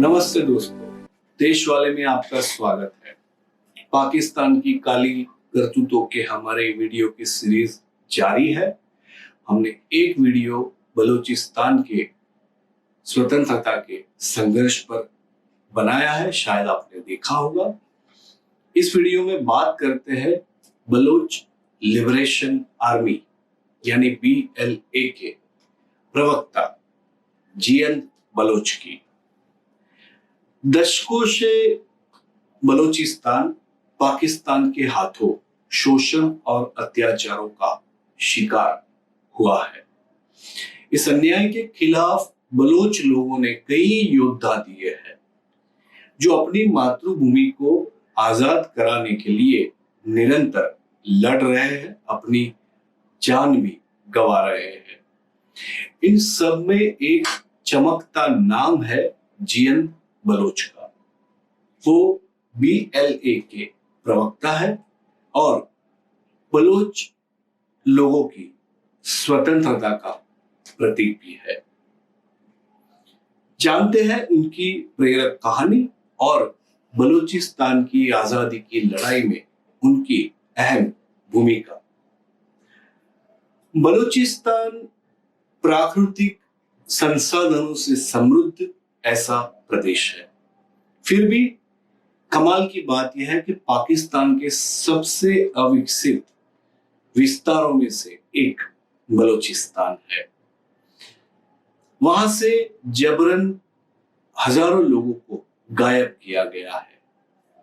नमस्ते दोस्तों, देश वाले में आपका स्वागत है। पाकिस्तान की काली करतूतों के हमारे वीडियो की सीरीज जारी है। हमने एक वीडियो बलूचिस्तान के स्वतंत्रता के संघर्ष पर बनाया है, शायद आपने देखा होगा। इस वीडियो में बात करते हैं बलूच लिबरेशन आर्मी यानी BLA के प्रवक्ता जियंद बलोच की। दशकों से बलूचिस्तान पाकिस्तान के हाथों शोषण और अत्याचारों का शिकार हुआ है। इस अन्याय के खिलाफ बलोच लोगों ने कई योद्धा दिए हैं जो अपनी मातृभूमि को आजाद कराने के लिए निरंतर लड़ रहे हैं, अपनी जान भी गंवा रहे हैं। इन सब में एक चमकता नाम है जियंद बलोच का। वो BLA के प्रवक्ता है और बलोच लोगों की स्वतंत्रता का प्रतीक भी है। जानते हैं उनकी प्रेरक कहानी और बलूचिस्तान की आजादी की लड़ाई में उनकी अहम भूमिका। बलूचिस्तान प्राकृतिक संसाधनों से समृद्ध ऐसा प्रदेश है। फिर भी कमाल की बात यह है कि पाकिस्तान के सबसे अविकसित विस्तारों में से एक बलूचिस्तान है। वहां से जबरन हजारों लोगों को गायब किया गया है।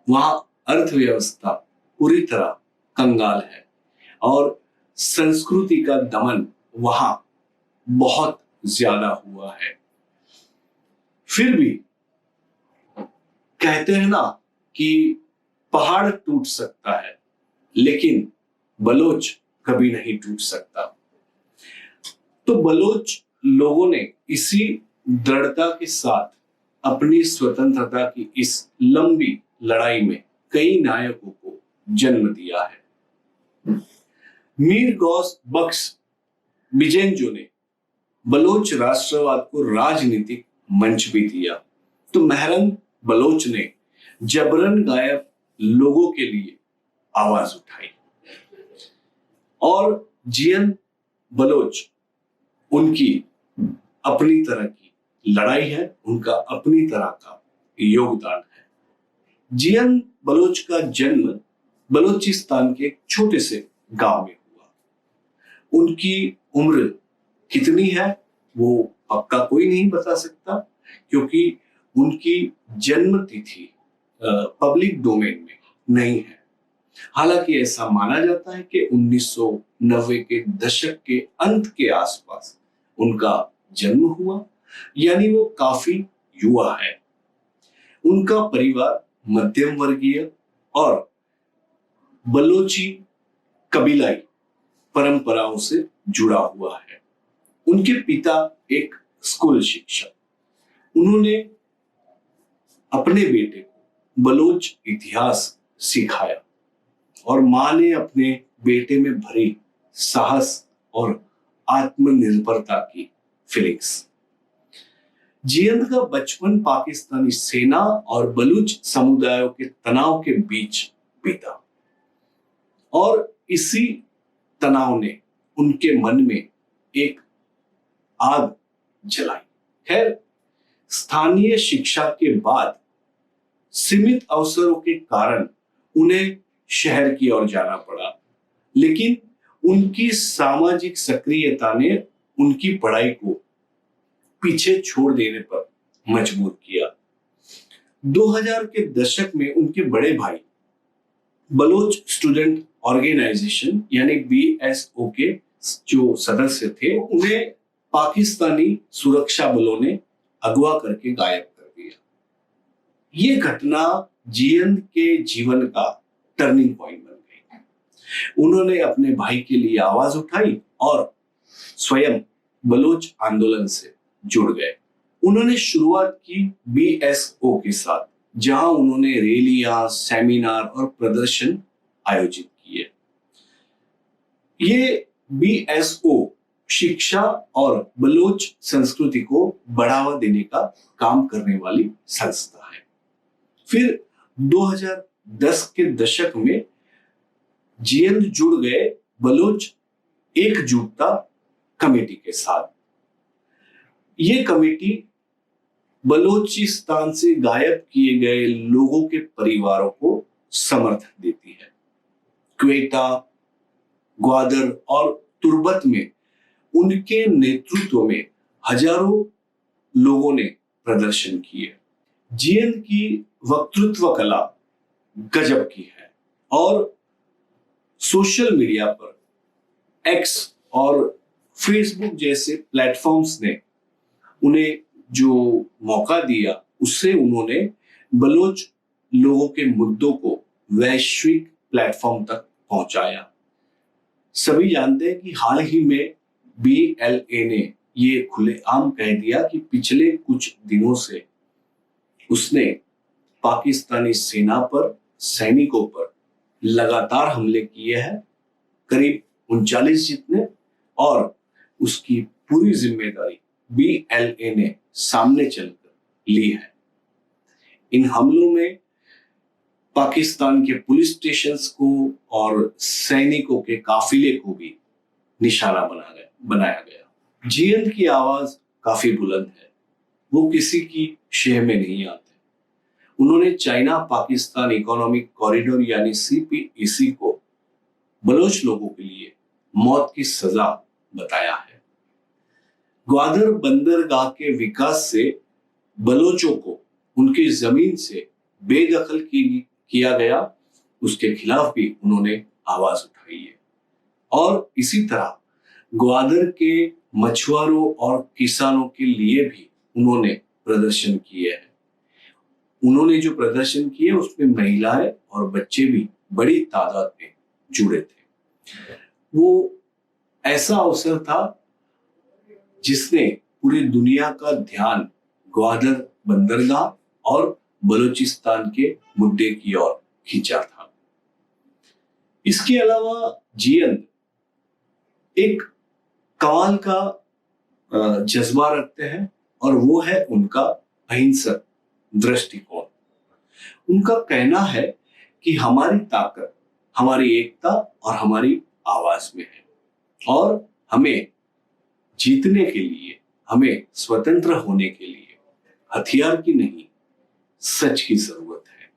वहां अर्थव्यवस्था पूरी तरह कंगाल है और संस्कृति का दमन वहां बहुत ज्यादा हुआ है। फिर भी कहते हैं ना कि पहाड़ टूट सकता है लेकिन बलोच कभी नहीं टूट सकता। तो बलोच लोगों ने इसी दृढ़ता के साथ अपनी स्वतंत्रता की इस लंबी लड़ाई में कई नायकों को जन्म दिया है। मीर गौस बख्श बिजेंजो ने बलोच राष्ट्रवाद को राजनीतिक मंच भी दिया। तो महरंग बलोच ने जबरन गायब लोगों के लिए आवाज उठाई और जियंद बलोच उनकी अपनी तरह की लड़ाई है, उनका अपनी तरह का योगदान है। जियंद बलोच का जन्म बलूचिस्तान के एक छोटे से गांव में हुआ। उनकी उम्र कितनी है वो पक्का कोई नहीं बता सकता क्योंकि उनकी जन्म तिथि पब्लिक डोमेन में नहीं है। हालांकि ऐसा माना जाता है कि 1990 के दशक के अंत के आसपास उनका जन्म हुआ, यानी वो काफी युवा है। उनका परिवार मध्यम वर्गीय और बलोची कबीलाई परंपराओं से जुड़ा हुआ है। उनके पिता एक स्कूल शिक्षक, उन्होंने अपने बेटे को बलोच इतिहास सिखाया और मां ने अपने बेटे में भरी साहस और आत्मनिर्भरता की फीलिंग्स। जियंद का बचपन पाकिस्तानी सेना और बलूच समुदायों के तनाव के बीच बीता और इसी तनाव ने उनके मन में एक आग जलाई। खैर, स्थानीय शिक्षा के बाद सीमित अवसरों के कारण उन्हें शहर की ओर जाना पड़ा, लेकिन उनकी सामाजिक सक्रियता ने उनकी पढ़ाई को पीछे छोड़ देने पर मजबूर किया। 2000 के दशक में उनके बड़े भाई बलोच स्टूडेंट ऑर्गेनाइजेशन यानी BSO के जो सदस्य थे, उन्हें पाकिस्तानी सुरक्षा बलों ने अगवा करके गायब कर दिया। ये घटना जियंद के जीवन का टर्निंग पॉइंट बन गई। उन्होंने अपने भाई के लिए आवाज उठाई और स्वयं बलोच आंदोलन से जुड़ गए। उन्होंने शुरुआत की BSO के साथ, जहां उन्होंने रैलियां, सेमिनार और प्रदर्शन आयोजित किए। ये BSO शिक्षा और बलोच संस्कृति को बढ़ावा देने का काम करने वाली संस्था है। फिर 2010 के दशक में जियंद जुड़ गए बलोच एकजुटता कमेटी के साथ। ये कमेटी बलोचिस्तान से गायब किए गए लोगों के परिवारों को समर्थन देती है। क्वेटा, ग्वादर और तुर्बत में उनके नेतृत्व में हजारों लोगों ने प्रदर्शन किए। जियंद की वक्तृत्व कला गजब की है और सोशल मीडिया पर एक्स और फेसबुक जैसे प्लेटफॉर्म्स ने उन्हें जो मौका दिया, उससे उन्होंने बलोच लोगों के मुद्दों को वैश्विक प्लेटफॉर्म तक पहुंचाया। सभी जानते हैं कि हाल ही में BLA ने ये खुलेआम कह दिया कि पिछले कुछ दिनों से उसने पाकिस्तानी सेना पर, सैनिकों पर लगातार हमले किए हैं, करीब 39 जितने, और उसकी पूरी जिम्मेदारी BLA ने सामने चलकर ली है। इन हमलों में पाकिस्तान के पुलिस स्टेशंस को और सैनिकों के काफिले को भी निशाना बनाया गया। जियंद की आवाज काफी बुलंद है, वो किसी की शह में नहीं आते। उन्होंने चाइना पाकिस्तान इकोनॉमिक कॉरिडोर यानी CPEC को बलोच लोगों के लिए मौत की सजा बताया है। ग्वादर बंदरगाह के विकास से बलोचों को उनकी जमीन से बेदखल किया गया, उसके खिलाफ भी उन्होंने आवाज उठाई है। और इसी तरह ग्वादर के मछुआरों और किसानों के लिए भी उन्होंने प्रदर्शन किए हैं। उन्होंने जो प्रदर्शन किए उसमें महिलाएं और बच्चे भी बड़ी तादाद में जुड़े थे। वो ऐसा अवसर था जिसने पूरी दुनिया का ध्यान ग्वादर बंदरगाह और बलूचिस्तान के मुद्दे की ओर खींचा था। इसके अलावा जियंद एक कमाल का जज्बा रखते हैं और वो है उनका अहिंसक दृष्टिकोण। उनका कहना है कि हमारी ताकत हमारी एकता और हमारी आवाज में है और हमें जीतने के लिए, हमें स्वतंत्र होने के लिए हथियार की नहीं, सच की जरूरत है।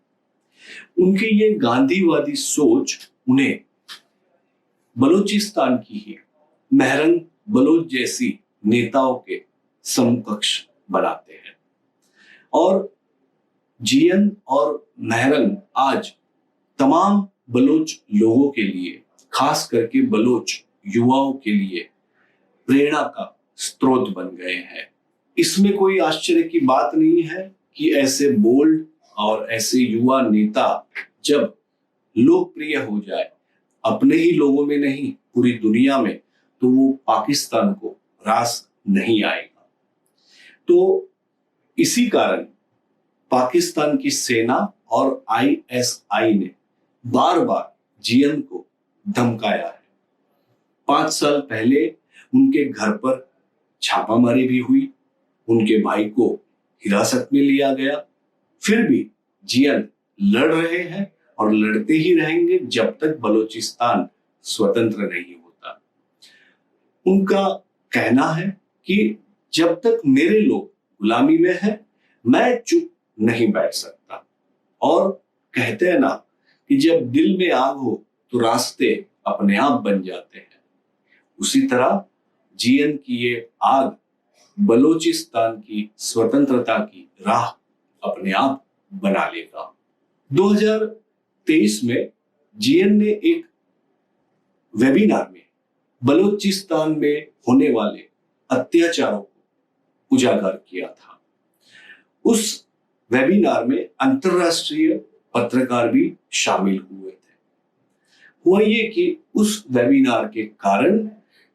उनकी ये गांधीवादी सोच उन्हें बलूचिस्तान की ही महरंग बलोच जैसी नेताओं के समकक्ष बनाते हैं। और जियंद और महरंग आज तमाम बलोच लोगों के लिए, खास करके बलोच युवाओं के लिए प्रेरणा का स्रोत बन गए हैं। इसमें कोई आश्चर्य की बात नहीं है कि ऐसे बोल्ड और ऐसे युवा नेता जब लोकप्रिय हो जाए, अपने ही लोगों में नहीं पूरी दुनिया में, तो वो पाकिस्तान को रास नहीं आएगा। तो इसी कारण पाकिस्तान की सेना और ISI ने बार बार जियंद को धमकाया है। 5 साल पहले उनके घर पर छापामारी भी हुई, उनके भाई को हिरासत में लिया गया। फिर भी जियंद लड़ रहे हैं और लड़ते ही रहेंगे जब तक बलूचिस्तान स्वतंत्र नहीं होता। उनका कहना है कि जब तक मेरे लोग गुलामी में हैं, मैं चुप नहीं बैठ सकता। और कहते हैं ना कि जब दिल में आग हो तो रास्ते अपने आप बन जाते हैं। उसी तरह जियंद की ये आग बलूचिस्तान की स्वतंत्रता की राह अपने आप बना लेगा। 2023 में जियंद ने एक वेबिनार में बलूचिस्तान में होने वाले अत्याचारों को उजागर किया था। उस वेबिनार में अंतरराष्ट्रीय पत्रकार भी शामिल हुए थे। हुआ ये कि उस वेबिनार के कारण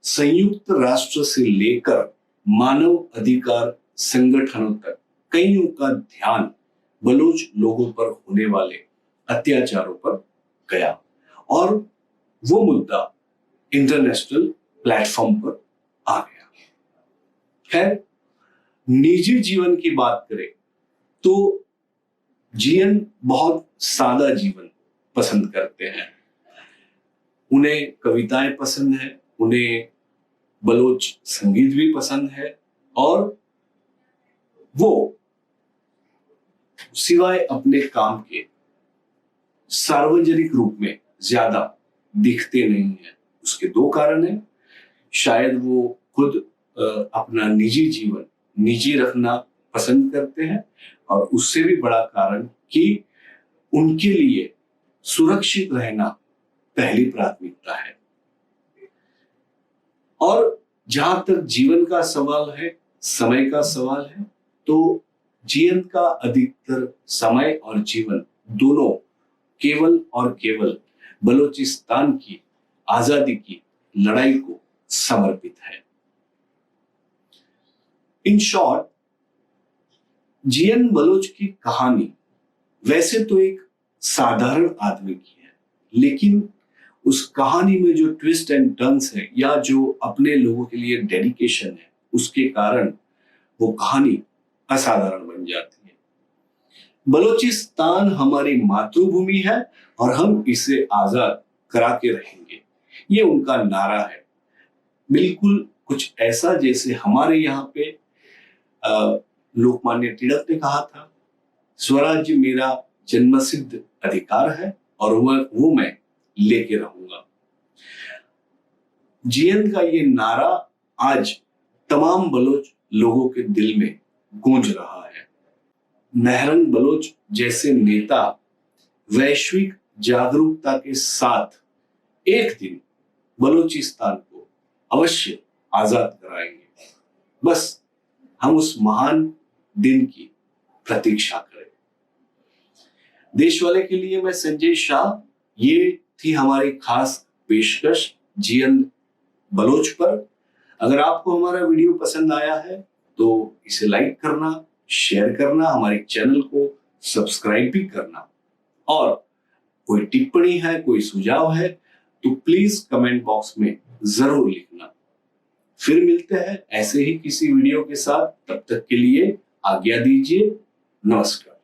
संयुक्त राष्ट्र से लेकर मानव अधिकार संगठनों तक कईयों का ध्यान बलूच लोगों पर होने वाले अत्याचारों पर गया और वो मुद्दा इंटरनेशनल प्लेटफॉर्म पर खैर, निजी जीवन की बात करें तो जीएन बहुत सादा जीवन पसंद करते हैं। उन्हें कविताएं पसंद है, उन्हें बलोच संगीत भी पसंद है और वो सिवाय अपने काम के सार्वजनिक रूप में ज्यादा दिखते नहीं है। उसके दो कारण हैं। शायद वो खुद अपना निजी जीवन निजी रखना पसंद करते हैं और उससे भी बड़ा कारण कि उनके लिए सुरक्षित रहना पहली प्राथमिकता है। और जहां तक जीवन का सवाल है, समय का सवाल है, तो जीवन का अधिकतर समय और जीवन दोनों केवल और केवल बलूचिस्तान की आजादी की लड़ाई को समर्पित है। इन शॉर्ट, जीएन बलोच की कहानी वैसे तो एक साधारण आदमी की है, लेकिन उस कहानी में जो ट्विस्ट एंड टर्न्स है या जो अपने लोगों के लिए डेडिकेशन है, उसके कारण वो कहानी असाधारण बन जाती है। बलूचिस्तान हमारी मातृभूमि है और हम इसे आजाद करा के रहेंगे, ये उनका नारा है। बिल्कुल कुछ ऐसा जैसे हमारे यहाँ पे लोकमान्य तिलक ने कहा था, स्वराज्य मेरा जन्मसिद्ध अधिकार है और वो मैं लेके रहूंगा। जीएन का ये नारा आज तमाम बलोच लोगों के दिल में गूंज रहा है। मेहरंग बलोच जैसे नेता वैश्विक जागरूकता के साथ एक दिन बलूचिस्तान को अवश्य आजाद कराएंगे। बस हम उस महान दिन की प्रतीक्षा करें। देश वाले के लिए मैं संजय शाह, ये थी हमारी खास पेशकश जीएन बलोच पर। अगर आपको हमारा वीडियो पसंद आया है तो इसे लाइक करना, शेयर करना, हमारे चैनल को सब्सक्राइब भी करना, और कोई टिप्पणी है, कोई सुझाव है तो प्लीज कमेंट बॉक्स में जरूर लिखना। फिर मिलते हैं ऐसे ही किसी वीडियो के साथ। तब तक के लिए आज्ञा दीजिए। नमस्कार।